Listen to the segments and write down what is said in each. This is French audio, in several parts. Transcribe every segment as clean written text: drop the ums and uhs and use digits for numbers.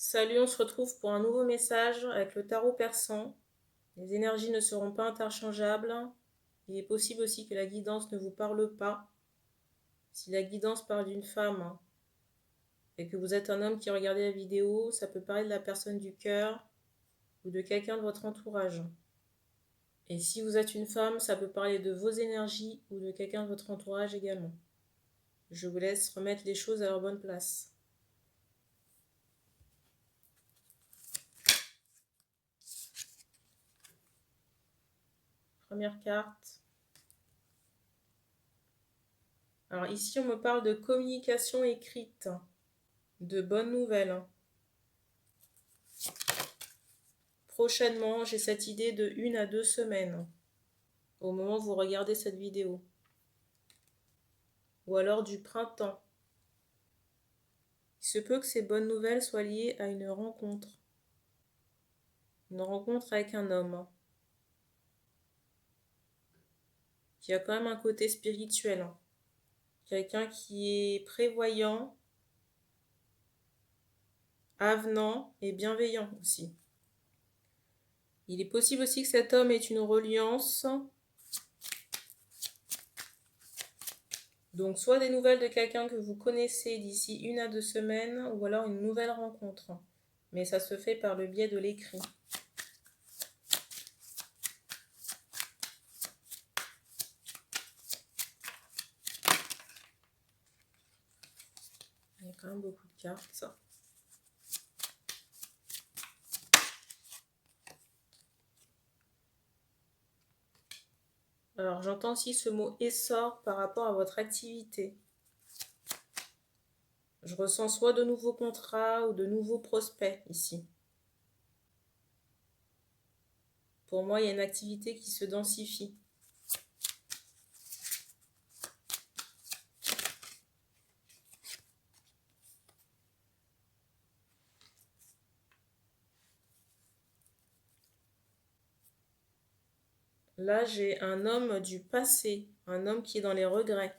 Salut, on se retrouve pour un nouveau message avec le tarot persan. Les énergies ne seront pas interchangeables. Il est possible aussi que la guidance ne vous parle pas. Si la guidance parle d'une femme et que vous êtes un homme qui regardait la vidéo, ça peut parler de la personne du cœur ou de quelqu'un de votre entourage. Et si vous êtes une femme, ça peut parler de vos énergies ou de quelqu'un de votre entourage également. Je vous laisse remettre les choses à leur bonne place. Première carte. Alors ici, on me parle de communication écrite, de bonnes nouvelles. Prochainement, j'ai cette idée de 1 à 2 semaines, au moment où vous regardez cette vidéo. Ou alors du printemps. Il se peut que ces bonnes nouvelles soient liées à une rencontre. Une rencontre avec un homme. Qui a quand même un côté spirituel. Quelqu'un qui est prévoyant, avenant et bienveillant aussi. Il est possible aussi que cet homme ait une reliance. Donc soit des nouvelles de quelqu'un que vous connaissez d'ici 1 à 2 semaines, ou alors une nouvelle rencontre. Mais ça se fait par le biais de l'écrit. Il y a quand même beaucoup de cartes, ça. Alors, j'entends aussi ce mot essor par rapport à votre activité. Je ressens soit de nouveaux contrats ou de nouveaux prospects ici. Pour moi, il y a une activité qui se densifie. Là, j'ai un homme du passé, un homme qui est dans les regrets.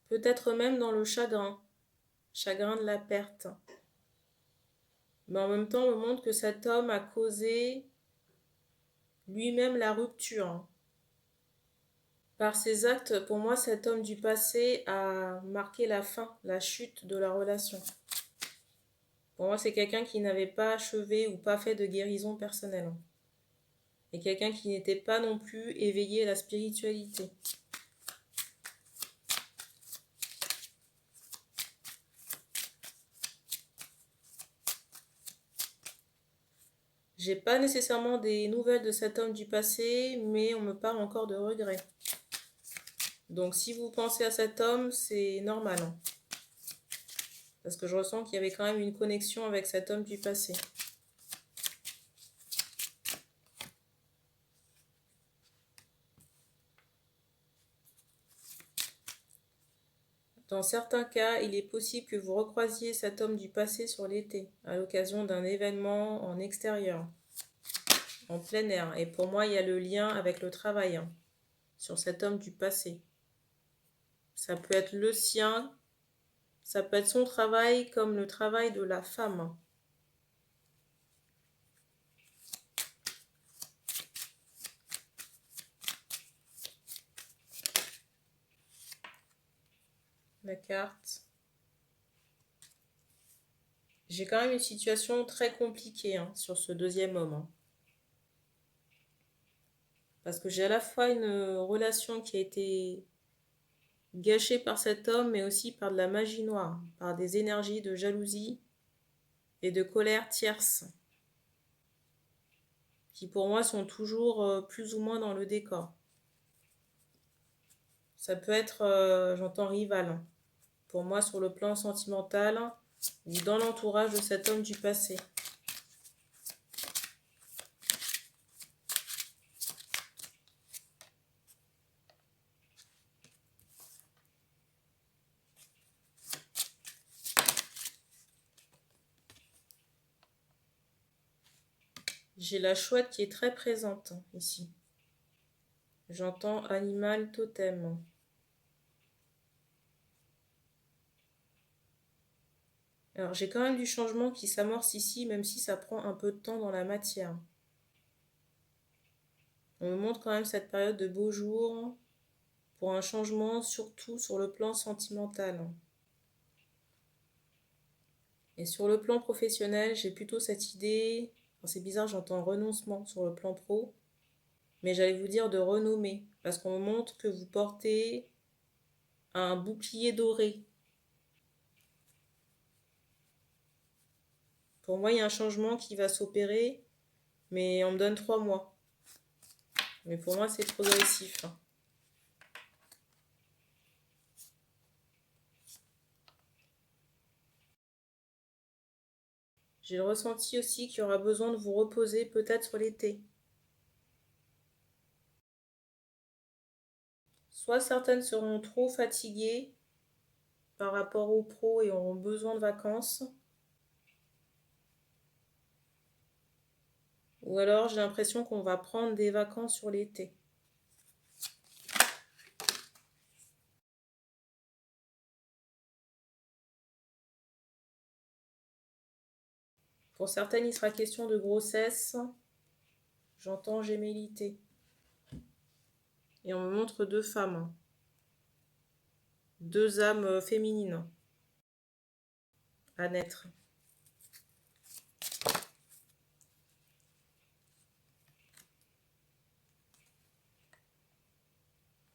Peut-être même dans le chagrin de la perte. Mais en même temps, on me montre que cet homme a causé lui-même la rupture. Par ses actes, pour moi, cet homme du passé a marqué la fin, la chute de la relation. Pour moi, c'est quelqu'un qui n'avait pas achevé ou pas fait de guérison personnelle. Et quelqu'un qui n'était pas non plus éveillé à la spiritualité. J'ai pas nécessairement des nouvelles de cet homme du passé, mais on me parle encore de regrets. Donc si vous pensez à cet homme, c'est normal. Parce que je ressens qu'il y avait quand même une connexion avec cet homme du passé. Dans certains cas, il est possible que vous recroisiez cet homme du passé sur l'été, à l'occasion d'un événement en extérieur, en plein air. Et pour moi, il y a le lien avec le travail, sur cet homme du passé. Ça peut être le sien, ça peut être son travail comme le travail de la femme. La carte. J'ai quand même une situation très compliquée sur ce deuxième homme. Parce que j'ai à la fois une relation qui a été gâchée par cet homme, mais aussi par de la magie noire, par des énergies de jalousie et de colère tierce, qui pour moi sont toujours plus ou moins dans le décor. Ça peut être, j'entends rival, pour moi sur le plan sentimental ou dans l'entourage de cet homme du passé. J'ai la chouette qui est très présente ici. J'entends animal totem. Alors j'ai quand même du changement qui s'amorce ici, même si ça prend un peu de temps dans la matière. On me montre quand même cette période de beaux jours pour un changement, surtout sur le plan sentimental. Et sur le plan professionnel, j'ai plutôt cette idée, enfin, c'est bizarre, j'entends renoncement sur le plan pro, mais j'allais vous dire de renommer, parce qu'on me montre que vous portez un bouclier doré. Pour moi, il y a un changement qui va s'opérer, mais on me donne 3 mois. Mais pour moi, c'est progressif. J'ai le ressenti aussi qu'il y aura besoin de vous reposer peut-être sur l'été. Soit certaines seront trop fatiguées par rapport aux pros et auront besoin de vacances. Ou alors j'ai l'impression qu'on va prendre des vacances sur l'été. Pour certaines, il sera question de grossesse. J'entends gémellité. Et on me montre 2 femmes. 2 âmes féminines à naître.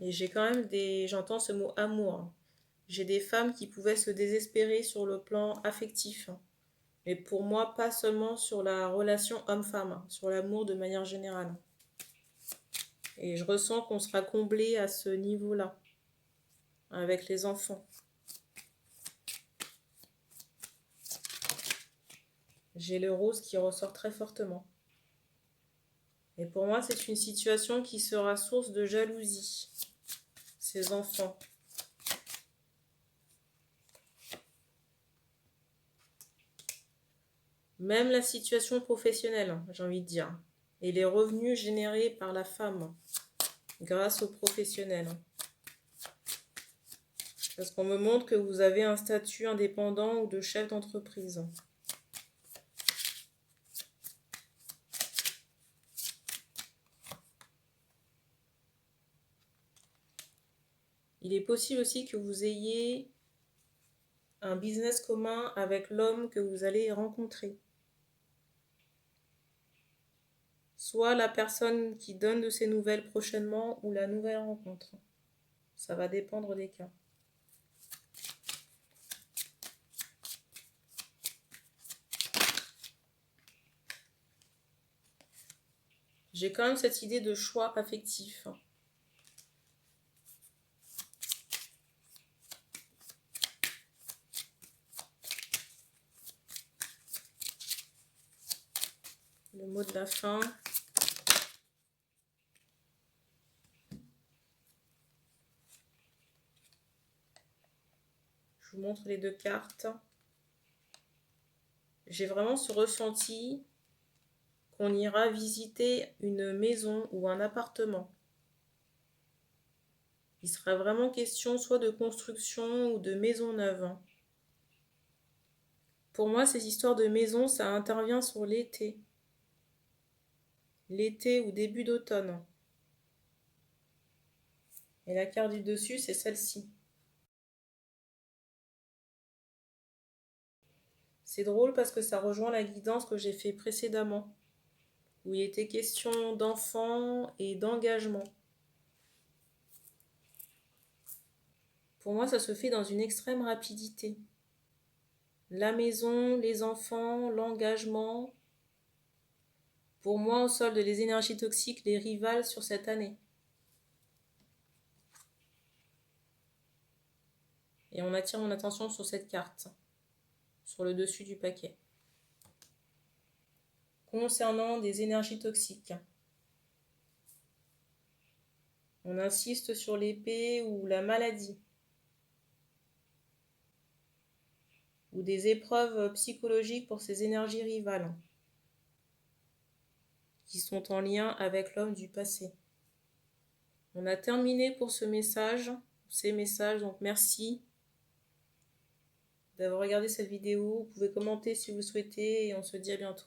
Et j'ai quand même j'entends ce mot amour. J'ai des femmes qui pouvaient se désespérer sur le plan affectif. Mais pour moi, pas seulement sur la relation homme-femme, sur l'amour de manière générale. Et je ressens qu'on sera comblé à ce niveau-là, avec les enfants. J'ai le rose qui ressort très fortement. Et pour moi, c'est une situation qui sera source de jalousie, ces enfants. Même la situation professionnelle, j'ai envie de dire, et les revenus générés par la femme grâce aux professionnels. Parce qu'on me montre que vous avez un statut indépendant ou de chef d'entreprise. Il est possible aussi que vous ayez un business commun avec l'homme que vous allez rencontrer. Soit la personne qui donne de ses nouvelles prochainement ou la nouvelle rencontre. Ça va dépendre des cas. J'ai quand même cette idée de choix affectif. Le mot de la fin. Je vous montre les 2 cartes. J'ai vraiment ce ressenti qu'on ira visiter une maison ou un appartement. Il sera vraiment question soit de construction ou de maison neuve. Pour moi, ces histoires de maison, ça intervient sur l'été. L'été ou début d'automne. Et la carte du dessus, c'est celle-ci. C'est drôle parce que ça rejoint la guidance que j'ai fait précédemment, où il était question d'enfants et d'engagement. Pour moi, ça se fait dans une extrême rapidité. La maison, les enfants, l'engagement. Pour moi, on solde les énergies toxiques, les rivales sur cette année. Et on attire mon attention sur cette carte, sur le dessus du paquet. Concernant des énergies toxiques, on insiste sur l'épée ou la maladie, ou des épreuves psychologiques pour ces énergies rivales, qui sont en lien avec l'homme du passé. On a terminé pour ce message, ces messages, donc merci d'avoir regardé cette vidéo. Vous pouvez commenter si vous souhaitez et on se dit à bientôt.